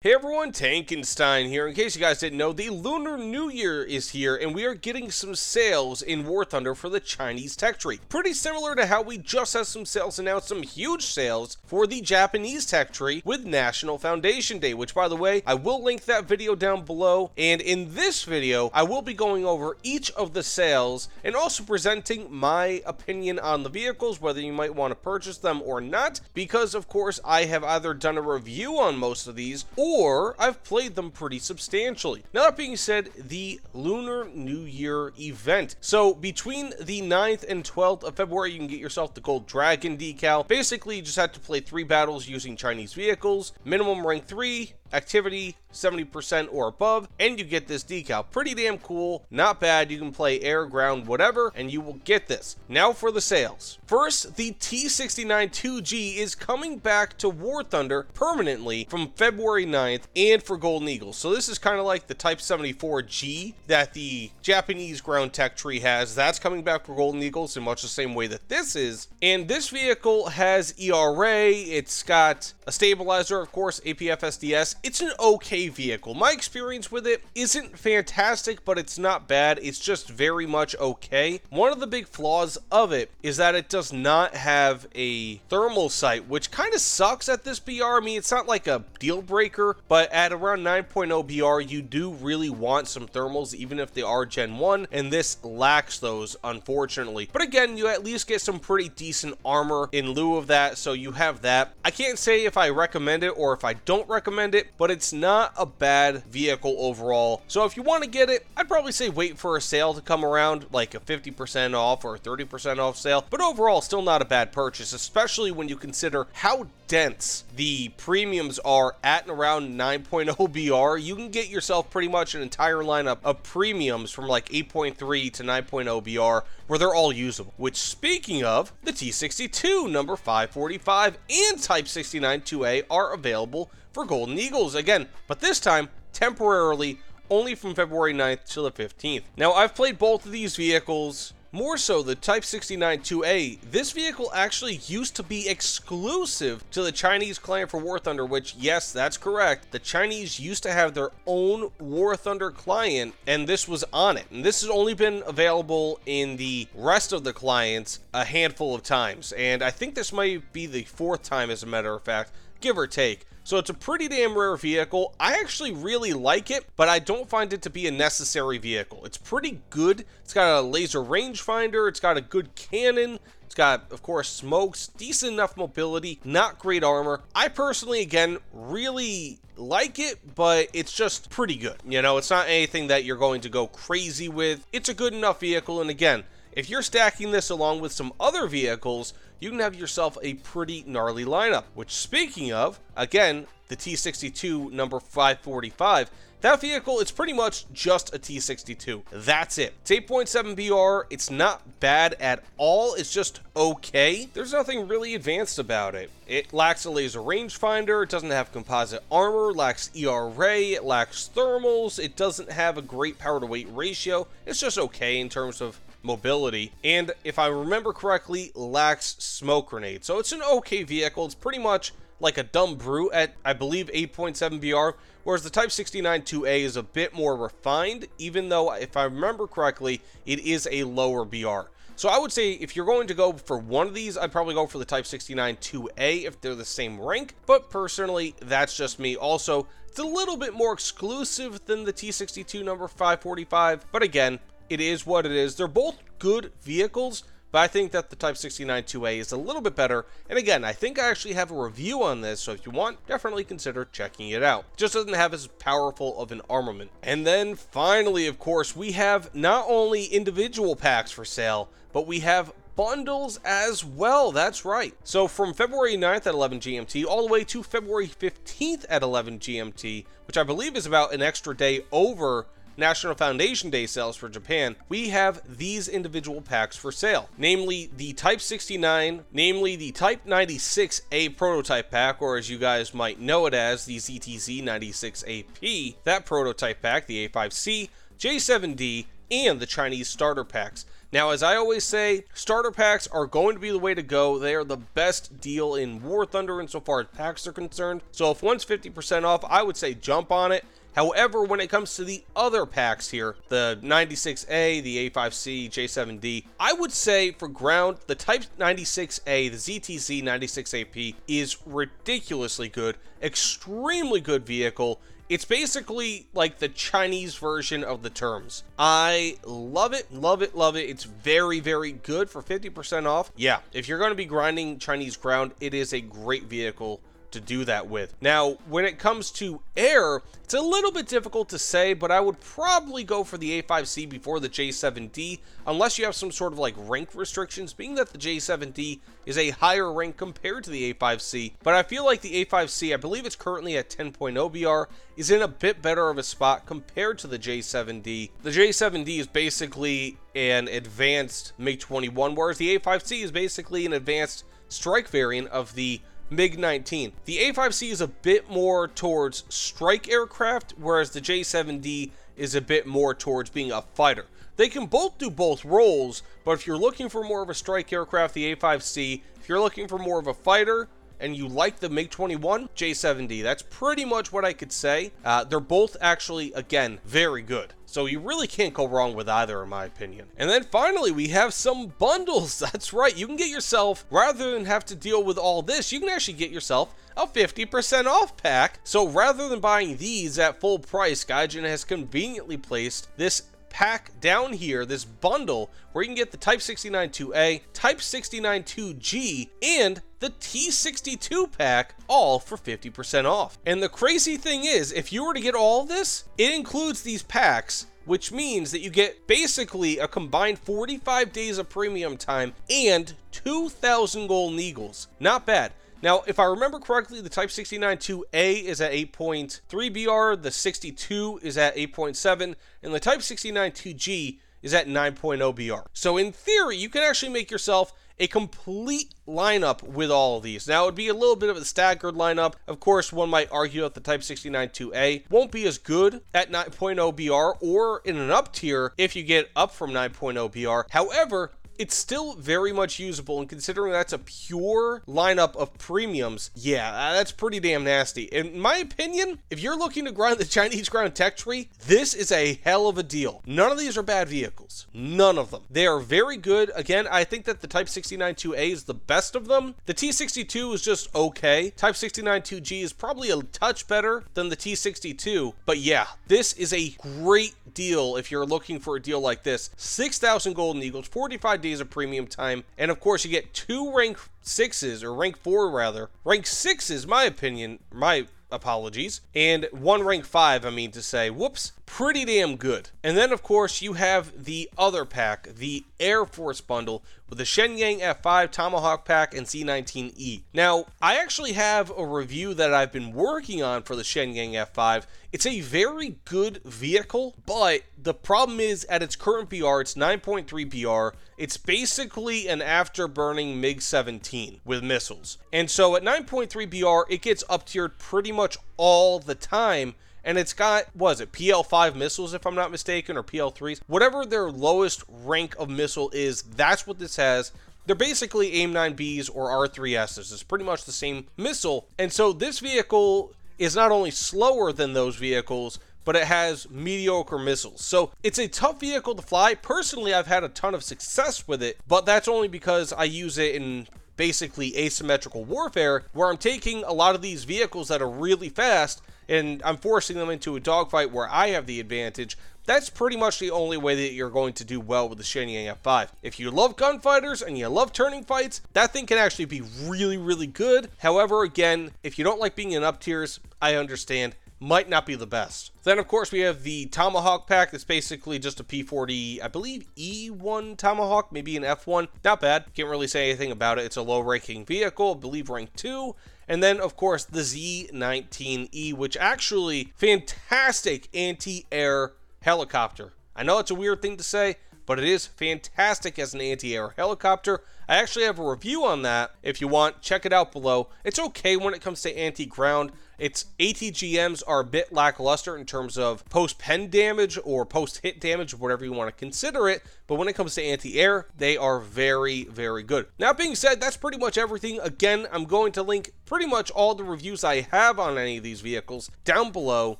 Hey everyone, Tankenstein here. In case you guys didn't know, the Lunar New Year is here, and we are getting some sales in War Thunder for the Chinese tech tree. Pretty similar to how we just had some sales announced, some huge sales for the Japanese tech tree with National Foundation Day, which by the way, I will link that video down below. And in this video, I will be going over each of the sales and also presenting my opinion on the vehicles, whether you might want to purchase them or not, because of course I have either done a review on most of these or I've played them pretty substantially. Now that being said, the Lunar New Year event. So between the 9th and 12th of February, you can get yourself the Gold Dragon decal. Basically, you just have to play 3 battles using Chinese vehicles, minimum rank 3, activity 70% or above, and you get this decal. Pretty damn cool, not bad. You can play air, ground, whatever, and you will get this. Now for the sales. First, the T69 2G is coming back to War Thunder permanently from February 9th and for Golden Eagles. So this is kind of like the Type 74G that the Japanese ground tech tree has. That's coming back for Golden Eagles in much the same way that this is. And this vehicle has ERA, it's got a stabilizer, of course, APF SDS. It's an okay vehicle. My experience with it isn't fantastic, but it's not bad. It's just very much okay. One of the big flaws of it is that it does not have a thermal sight, which kind of sucks at this BR. I mean, it's not like a deal breaker, but at around 9.0 BR, you do really want some thermals, even if they are Gen 1, and this lacks those, unfortunately. But again, you at least get some pretty decent armor in lieu of that, so you have that. I can't say if I recommend it or if I don't recommend it, but it's not a bad vehicle overall. So if you want to get it, I'd probably say wait for a sale to come around, like a 50% off or a 30% off sale. But overall, still not a bad purchase, especially when you consider how dense the premiums are at and around 9.0 BR. You can get yourself pretty much an entire lineup of premiums from like 8.3 to 9.0 BR where they're all usable. Which, speaking of, the T62 number 545 and Type 69 2A are available for Golden Eagles again, but this time temporarily only from February 9th to the 15th. Now, I've played both of these vehicles. More so the Type 69 2A. This vehicle actually used to be exclusive to the Chinese client for War Thunder, which, yes, that's correct. The Chinese used to have their own War Thunder client, and this was on it. And this has only been available in the rest of the clients a handful of times. And I think this might be the 4th time, as a matter of fact, give or take. So it's a pretty damn rare vehicle. I actually really like it, but I don't find it to be a necessary vehicle. It's pretty good. It's got a laser rangefinder. It's got a good cannon. It's got, of course, smokes, decent enough mobility, not great armor. I personally, again, really like it, but it's just pretty good. You know, it's not anything that you're going to go crazy with. It's a good enough vehicle, and again, if you're stacking this along with some other vehicles, you can have yourself a pretty gnarly lineup. Which, speaking of, again, the T62 number 545, that vehicle is pretty much just a T62. That's it. It's 8.7 BR. It's not bad at all. It's just okay. There's nothing really advanced about it. It lacks a laser rangefinder. It doesn't have composite armor, lacks ERA, it lacks thermals. It doesn't have a great power to weight ratio. It's just okay in terms of mobility, and if I remember correctly, lacks smoke grenades. So it's an okay vehicle. It's pretty much like a dumb brute at, I believe, 8.7 BR, whereas the Type 69 2A is a bit more refined, even though, if I remember correctly, it is a lower BR. So I would say if you're going to go for one of these, I'd probably go for the Type 69 2A if they're the same rank, but personally, that's just me. Also, it's a little bit more exclusive than the T62 number 545, but again, it is what it is. They're both good vehicles, but I think that the Type 69 2A is a little bit better. And again, I think I actually have a review on this, so if you want, definitely consider checking it out. It just doesn't have as powerful of an armament. And then finally, of course, we have not only individual packs for sale, but we have bundles as well. That's right. So from February 9th at 11 GMT all the way to February 15th at 11 GMT, which I believe is about an extra day over National Foundation Day sales for Japan, we have these individual packs for sale, namely the Type 69, namely the Type 96A prototype pack, or as you guys might know it as the ZTZ 96AP, that prototype pack, the A5C, J7D, and the Chinese starter packs. Now, as I always say, starter packs are going to be the way to go. They are the best deal in War Thunder insofar as packs are concerned. So if one's 50% off, I would say jump on it. However, when it comes to the other packs here, the 96A, the A5C, J7D, I would say for ground, the Type 96A, the ZTZ 96AP is ridiculously good, extremely good vehicle. It's basically like the Chinese version of the terms. I love it, love it, love it. It's very, very good for 50% off. Yeah, if you're going to be grinding Chinese ground, it is a great vehicle to do that with. Now, when it comes to air, it's a little bit difficult to say, but I would probably go for the A5C before the J7D, unless you have some sort of like rank restrictions, being that the J7D is a higher rank compared to the A5C. But I feel like the A5C, I believe it's currently at 10.0 BR, is in a bit better of a spot compared to the J7D. The J7D is basically an advanced MiG-21, whereas the A5C is basically an advanced strike variant of the MiG-19. The A5C is a bit more towards strike aircraft, whereas the J7D is a bit more towards being a fighter. They can both do both roles, but if you're looking for more of a strike aircraft, the A5C. If you're looking for more of a fighter, and you like the MiG-21, J7D. That's pretty much what I could say. They're both actually, again, very good. So you really can't go wrong with either, in my opinion. And then finally, we have some bundles. That's right. You can get yourself, rather than have to deal with all this, you can actually get yourself a 50% off pack. So rather than buying these at full price, Gaijin has conveniently placed this pack down here, this bundle, where you can get the Type 69-2A, Type 69-2G, and the T62 pack, all for 50% off. And the crazy thing is, if you were to get all this, it includes these packs, which means that you get basically a combined 45 days of premium time and 2,000 golden eagles. Not bad. Now, if I remember correctly, the Type 69-2A is at 8.3 BR, the 62 is at 8.7, and the Type 69-2G is at 9.0 BR. So in theory, you can actually make yourself a complete lineup with all of these. Now, it would be a little bit of a staggered lineup. Of course, one might argue that the Type 69-2A won't be as good at 9.0 BR or in an up tier if you get up from 9.0 BR. However, it's still very much usable, and considering that's a pure lineup of premiums, yeah, that's pretty damn nasty. In my opinion, if you're looking to grind the Chinese ground tech tree, this is a hell of a deal. None of these are bad vehicles. None of them. They are very good. Again, I think that the Type 69-2A is the best of them. The T62 is just okay. Type 69-2G is probably a touch better than the T62, but yeah, this is a great deal if you're looking for a deal like this. 6,000 golden eagles, 45 days of premium time, and of course you get 2 rank 6s, or rank 4 rather. Rank 6s, my opinion, my apologies, and 1 rank 5, I mean to say. Whoops. Pretty damn good. And then of course you have the other pack, the Air Force bundle, with the Shenyang F5 Tomahawk pack and C-19E. Now, I actually have a review that I've been working on for the Shenyang F5. It's a very good vehicle, but the problem is at its current BR, it's 9.3 BR. It's basically an afterburning MiG-17 with missiles. And so at 9.3 BR, it gets up-tiered pretty much all the time. And it's got, what is it, PL5 missiles if I'm not mistaken, or PL3s? Whatever their lowest rank of missile is, that's what this has. They're basically AIM-9Bs or R3Ss. It's pretty much the same missile. And so this vehicle is not only slower than those vehicles, but it has mediocre missiles. So it's a tough vehicle to fly. Personally, I've had a ton of success with it, but that's only because I use it in basically asymmetrical warfare, where I'm taking a lot of these vehicles that are really fast and I'm forcing them into a dogfight where I have the advantage. That's pretty much the only way that you're going to do well with the Shenyang F5. If you love gunfighters and you love turning fights, that thing can actually be really, really good. However, again, if you don't like being in up tiers, I understand. Might not be the best. Then, of course, we have the Tomahawk pack. That's basically just a P40, I believe, E1 Tomahawk, maybe an F1. Not bad. Can't really say anything about it. It's a low-ranking vehicle, I believe rank 2. And then, of course, the Z-19E, which actually, fantastic anti-air helicopter. I know it's a weird thing to say, but it is fantastic as an anti-air helicopter. I actually have a review on that. If you want, check it out below. It's okay when it comes to anti-ground. Its ATGMs are a bit lackluster in terms of post-pen damage or post-hit damage, whatever you want to consider it, but when it comes to anti-air, they are very, very good. Now, being said, that's pretty much everything. Again, I'm going to link pretty much all the reviews I have on any of these vehicles down below,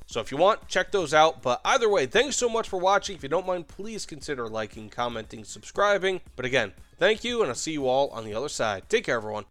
so if you want, check those out. But either way, thanks so much for watching. If you don't mind, please consider liking, commenting, subscribing. But again, thank you, and I'll see you all on the other side. Take care, everyone.